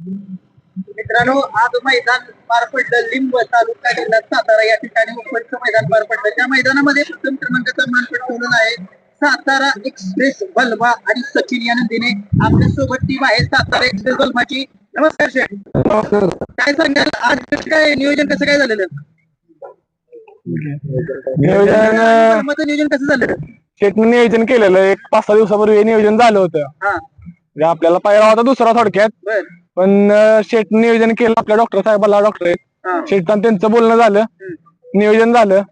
मित्रांनो, आज मैदान पार पडलं लिंब तालुका जिल्हा सातारा या ठिकाणी मुंबईचं मैदान पार पडलं. त्या मैदानामध्ये प्रथम क्रमांकाचा मान पटकावलेला आहे सातारा एक्सप्रेस बलमा आणि सचिन या नंदीने. आपल्या सोबत टीम आहे सातारा एक्सप्रेस बलमाची. नमस्कार शेठ. काय सांगाल आज काय नियोजन कसं काय झालेलं? बलमाचं नियोजन कसं झालं? शेटने नियोजन केलेलं एक 5-6 दिवसापूर्वी नियोजन झालं होतं. म्हणजे आपल्याला पायरा होता दुसरा थोडक्यात, पण शेट नियोजन केलं. आपल्या डॉक्टर साहेबाला डॉक्टर आहेत शेटचं त्यांचं बोलणं झालं, नियोजन झालं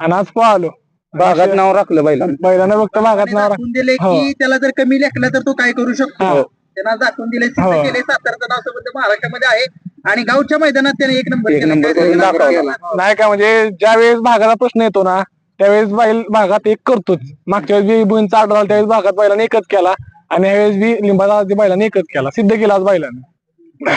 आणि आज पळालो. भागात नाव राखलं बैलानं फक्त भागात नाव दाखवून दिले की त्याला जर कमी लेखलं तर तो काय करू शकतो. त्यांना दाखवून दिले, सिद्ध केले. सातारचं नाव संबंध महाराष्ट्रामध्ये आहे आणि गावच्या मैदानात त्याने एक नंबर नाही का. म्हणजे ज्या वेळेस भागाचा प्रश्न येतो ना त्यावेळेस बैल भागात एक करतोच. मागच्या वेळेस बी बुईंचा आढळ त्यावेळेस भागात बैलाने एकच केला आणि ह्यावेळेस बी लिंबाचा बैलाने एकच केला, सिद्ध केला आज बैलाने.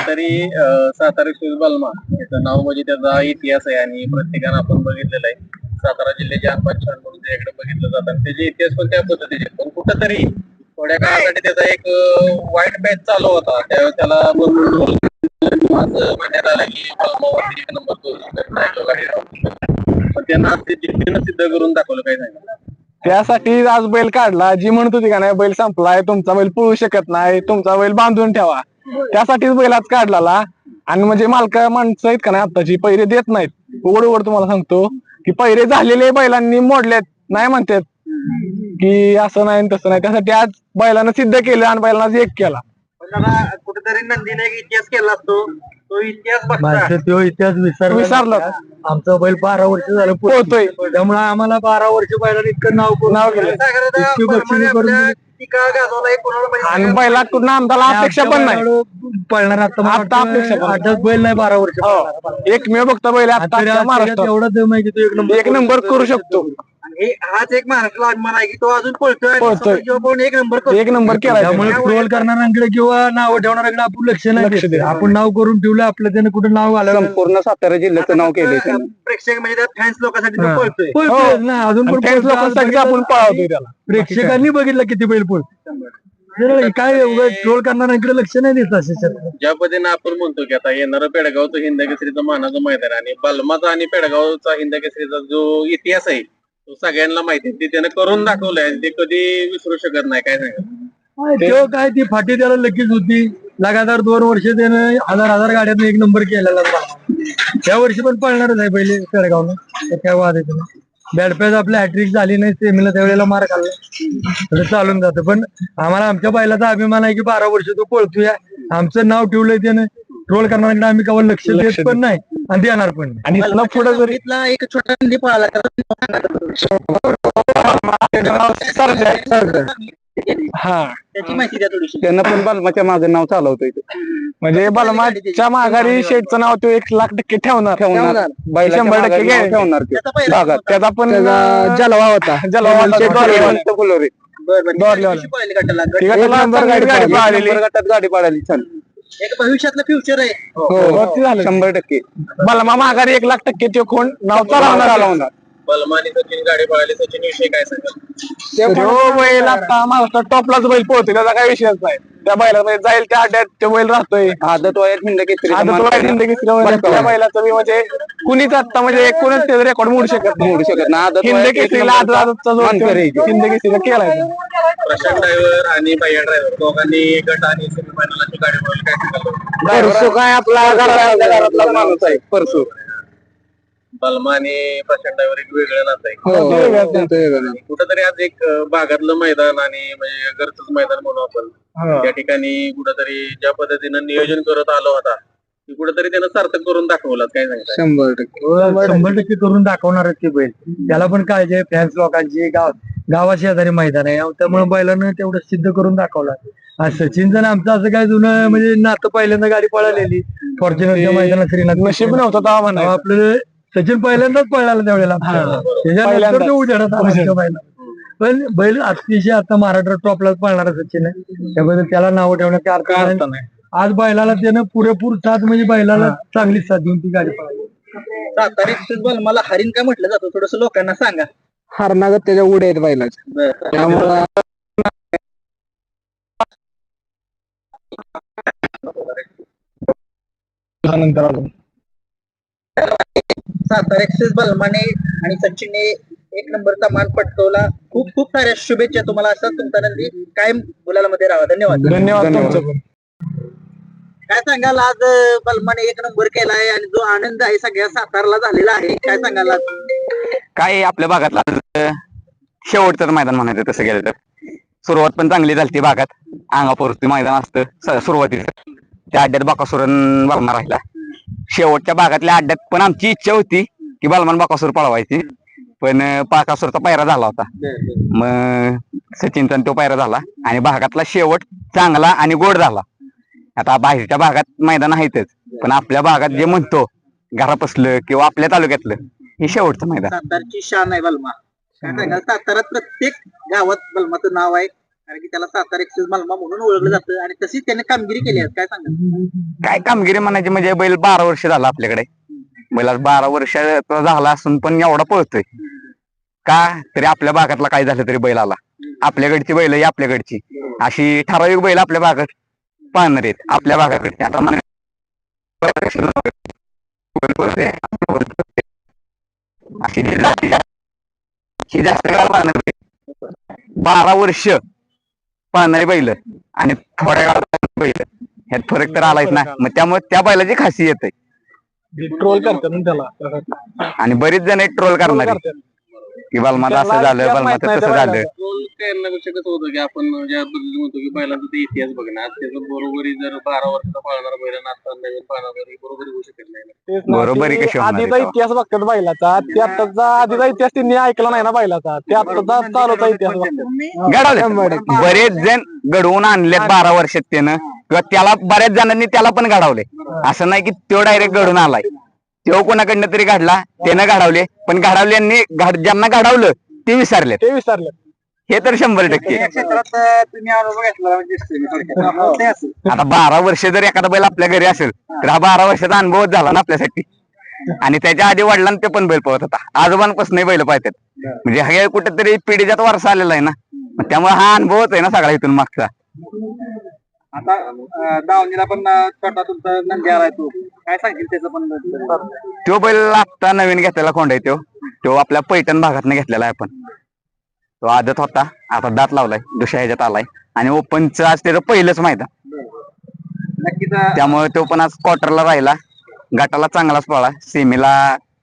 तरी सातारा एक्सप्रेस बलमा याचं नाव म्हणजे त्याचा इतिहास आहे आणि प्रत्येकानं आपण बघितलेला आहे. सातारा जिल्ह्याचे अनपान छान म्हणून त्याच्याकडे बघितलं जातं आणि त्याचे इतिहास पण त्या पद्धतीचे. पण कुठंतरी थोड्या काळासाठी त्याचा एक वाईट बॅच चालू होता. त्यावेळेस त्याला असं म्हणण्यात आलं की बलमावरती एक नंबर पण त्यांना जिद्दीनं सिद्ध करून दाखवलं. काय सांगितलं त्यासाठी आज बैल काढला. जी म्हणत होती का नाही बैल संपलाय, तुमचा बैल पळू शकत नाही, तुमचा बैल बांधून ठेवा, त्यासाठीच बैल आज काढला. आणि म्हणजे मालका माणसं आहेत का नाही आत्ताची पैरे देत नाहीत. उघड तुम्हाला सांगतो की पैरे झालेले बैलांनी मोडलेत, नाही म्हणतात की असं नाही तसं नाही. त्यासाठी आज बैलानं सिद्ध केलं आणि बैलांना एक केला. कुठेतरी नंदीने एक इतिहास केला असतो, तो इतिहास तो इतिहास विसरला. आमचा बैल 12 वर्ष झालं पोहतोय, त्यामुळे आम्हाला 12 वर्ष बैलाने इतकं नाव केलं. आणि बैला कुठं आमदाला अपेक्षा पण नाही पळणार आता अपेक्षा बैल नाही 12 वर्ष एकमेव बघता बैल आता महाराष्ट्रात एवढा दम आहे की तो एक नंबर करू शकतो. हाच एक महाराष्ट्राला अभिमान आहे की तो अजून पळतोय, एक नंबर केला. त्यामुळे ट्रोल करणाऱ्यांकडे किंवा नाव ठेवणाऱ्याकडे आपण लक्ष नाही देत. आपण नाव करून ठेवलं, आपलं त्याने कुठं नाव आलं. संपूर्ण सातारा जिल्ह्याचं नाव केलंय प्रेक्षक म्हणजे त्या फॅन्स लोकांसाठी तो पळतोय. ना अजून पण लोकांसाठी आपण पळवतोय त्याला. प्रेक्षकांनी बघितलं किती बैल पळतो. काय ट्रोल करणाऱ्यांकडे लक्ष नाही देत. असे ज्या पद्धतीने आपण म्हणतो की आता येणारं पेडगावचं हिंदकेसरीचं मानाचं मैदान आणि बलमाचा आणि पेडगावचा हिंदकेसरीचा जो इतिहास आहे तो सगळ्यांना माहिती आहे. ते त्याने करून दाखवलंय, ते कधी विसरू शकत नाही. काय सांगा काय ती फाटी त्याला लगेच होती. लगातार 2 वर्ष त्यानं हजार गाड्यात एक नंबर केलेला. त्या वर्षी पण पळणारच आहे पहिले पेडगावनं, काय वाद आहे. बॅडपॅच आपल्या हॅट्रिक झाली नाही, सेमीला त्यावेळेला मार खाल्ला, चालून जातं. पण आम्हाला आमच्या बैलाचा अभिमान आहे की 12 वर्ष तो पळतोय. आमचं नाव ठेवलंय त्यानं. ट्रोल करणाऱ्यांकडे आम्ही केवळ लक्ष देत पण नाही आणि देणार पण नाही. आणि पुढे जरी एक छोटा नंदी पळाला त्याची माहिती द्या थोडीशी. त्यांना पण बलमाच्या मागे नाव चालवतोय. म्हणजे बलमाच्या माघारी शेठचं नाव तो 1,00,000% ठेवणार. 100% ठेवणार त्याचा पण जलवा होता. गाडी पळाली छान. एक भविष्यातलं फ्युचर आहे. 100%. बलमा माघारी 1,00,000% तो कोण नाव चालवणार. बलमा आणि सचिन गाडी पळाली. सचिन विषयी काय सांगाल? बैल आता महाराष्ट्रात टॉपलाच बैल पोहतोय, त्याचा काही विषयच नाही. त्या बैलामध्ये जाईल त्या अड्ड्यात तो बैल राहतोय. आदत वयात हिंदकेसरी त्या बैलाचं मी म्हणजे कुणीच आता म्हणजे कोणच ते रेकॉर्ड मोडू शकत नाही. हिंदकेसरीला हिंदकेसरीला केलाय. प्रशांत ड्रायव्हर आणि भैया ड्रायव्हर दोघांनी गट आणि सेमीफायनलची गाडी पळवली. काय सांगाल? काय आपला घरातला माणूस आहे परसू. बलमा आणि प्रशांत ड्रायव्हर एक वेगळं नातं आहे. कुठंतरी आज एक भागातलं मैदान आणि म्हणजे घरचंच मैदान म्हणू आपण. त्या ठिकाणी कुठंतरी ज्या पद्धतीनं नियोजन करत आलो होता ते कुठंतरी त्यानं सार्थक करून दाखवलं. काय सांगता? 100% करून दाखवणार ते बैल. त्याला पण काळजी आहे फॅन्स लोकांची. गावाशेजारी मैदान आहे, त्यामुळे बैलानं तेवढं सिद्ध करून दाखवला. सचिनचं आमचं असं काय जुनं म्हणजे नातं पहिल्यांदा गाडी पळालेली फॉर्च्युनरच्या मैदानात श्रीनाथ. नशीब नव्हतं आपलं सचिन पहिल्यांदाच पळाला त्यावेळेला. त्याच्यानंतर उजेडात. पण बैल अतिशय आता महाराष्ट्र टॉपला पळणारा सचिन आहे, त्याबद्दल त्याला नाव ठेवण्याचा अर्थ नाही. आज बैलाला त्यानं पुरेपूर साथ म्हणजे बैलाला चांगली साथ देऊन ती गाडी पळाली. सातारा एक्सप्रेस बलमाला हरिण काय म्हटलं जातं थोडस लोकांना सांगा. हरणागत त्याच्या उड्या आहेत बैलाच्या, त्यामुळे नंतर अजून सातारा एक्सेस बलमाने आणि सचिनने एक नंबरचा मान पटकवला. खूप खूप साऱ्या शुभेच्छा तुम्हाला. असं तुमचा नंदी कायम गुलालामध्ये राहा. धन्यवाद. धन्यवाद तुमचं पण. काय सांगाल आज बलमाने एक नंबर केलाय आणि जो आनंद आहे सगळ्या सातारला झालेला आहे, काय सांगाल आज? काय आपल्या भागातला शेवटचं मैदान म्हणायचं तसं गेलं तर सुरुवात पण चांगली झाली भागात. अंगापुरती मैदान असतं सुरुवातीचं. त्या अड्ड्यात बाकासुरन बलमा राहिला. शेवटच्या भागातल्या अड्ड्यात पण आमची इच्छा होती की बलमान बाकासूर पळवायची, पण बाकासूरचा पायरा झाला होता. मग सचिनचा तो पायरा झाला आणि भागातला शेवट चांगला आणि गोड झाला. आता बाहेरच्या भागात मैदान आहेतच, पण आपल्या भागात जे म्हणतो घरापसलं किंवा आपल्या तालुक्यातलं हे शेवटचं मैदान. सातारची शान आहे बलमा. काय सांगाल? सातारात प्रत्येक गावात बलमाचं नाव आहे, कारण की त्याला सातारा एक्सेस बलमा म्हणून ओळखलं जातं आणि तशीच त्याने कामगिरी केली आहे. काय सांगाल? काय कामगिरी म्हणायची म्हणजे बैल 12 वर्ष झाला आपल्याकडे. बैला 12 वर्षाचा झाला असून पण एवढा पळतोय का तरी आपल्या भागातला काय झालं तरी बैल आला. आपल्याकडची बैल ही आपल्याकडची अशी ठराविक बैल आपल्या भागात पाहणार आहेत आपल्या भागाकडची. आता जास्त काळ पाहणार 12 वर्ष पाहणारी बैल आणि थोड्या काळात बैल ह्यात फरक तर आलाच ना. मग त्यामुळे त्या बैलाची खासियत आहे. ट्रोल करतात ना त्याला आणि बरीच जण ट्रोल करणार की बलमाचं असं झालं बलमाचं तसं झालं. रोल करण्यापेक्षा कसं होतं की आपण ज्या पद्धतीने म्हणतो की बैलांचा ते इतिहास बघणं, आज त्याचं बरोबरी जर 12 वर्षाचा पाळणारा बैल आणि आता नवीन पाळणारा बरोबरी होऊ शकत नाही. बरोबर आहे कशी होणार आहे आधीचा तेव्हा? इतिहास बघतात बैलाचा, ते आताचा आधीचा इतिहास त्यांनी ऐकला नाही ना बैलाचा, ते आताचा चालूचा इतिहास बघतात. घडवले बरेच जण घडवून आणलेत 12 वर्षात त्यानं, किंवा त्याला बऱ्याच जणांनी त्याला पण घडवले. असं नाही की तो डायरेक्ट घडून आलाय. तो कोणाकडनं तरी घडला, त्यानं घडवले, पण घडवल्यांनी ज्यांना घडवलं ते विसरले. ते विसरले. हे तर 100%. या क्षेत्रात तुम्ही अनुभव घेतला म्हणजे दिसतोय मी थोडक्यात. ते असेल. आता 12 वर्ष जर एखादा बैल आपल्या घरी असेल तर हा 12 वर्षाचा अनुभवच झाला ना आपल्यासाठी. आणि त्याच्या आधी वडिलांना ते पण बैल पळत होता. आजोबांपासून बैल पाहतात, म्हणजे हे कुठेतरी पिढीजात वारसा आलेला आहे ना. मग त्यामुळे हा अनुभवच आहे ना सगळा इथून मागचा. आता दावणीला पण छोटा तुमचा नंदी आलाय, तो काय सांगतील त्याचं पण? तो बैल आता नवीन घेतलेला कोंड आहे. तो आपल्या पैठण भागातनं घेतलेला आहे आपण. तो आदत होता, आता दात लावलाय, दुसऱ्या ह्याच्यात आलाय आणि ओपनचं आज त्याचं पहिलंच मैदान. नक्कीच त्यामुळे तो पण आज क्वार्टरला राहिला. गटाला चांगलाच पळा, सेमीला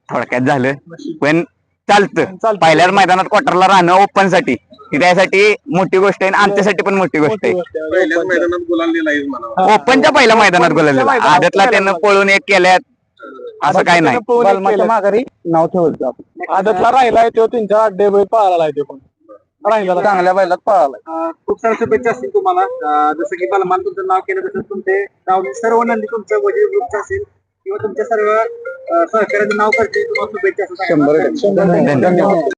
थोडक्यात झालं, पण चालतं. पहिल्याच मैदानात क्वार्टरला राहणं ओपन साठी ही त्यासाठी मोठी गोष्ट आहे आणि आमच्यासाठी पण मोठी गोष्ट आहे. पहिल्याच मैदानात गुलाल दिलाय म्हणा. ओपनच्या पहिल्या मैदानात गोलवलेला, आदतला त्यानं पळून एक केल्यात असं काय नाही. बलमाच्या माघारी नाव ठेवलं आदतला राहिलाय तो, 3-4 अड्डे बैल पळाला तो पण राहिला चांगल्या बैलात पळाला. खूप साऱ्या शुभेच्छा असतील तुम्हाला. जसं की बलमान तुमचं नाव केलं तसं तुमचे दावणी सर्व नंदी तुमचं वजीर ग्रुपचं असेल किंवा तुमच्या सर्व सहकार्याचं नाव करतील. तुम्हाला शुभेच्छा असं सांगा. धन्यवाद.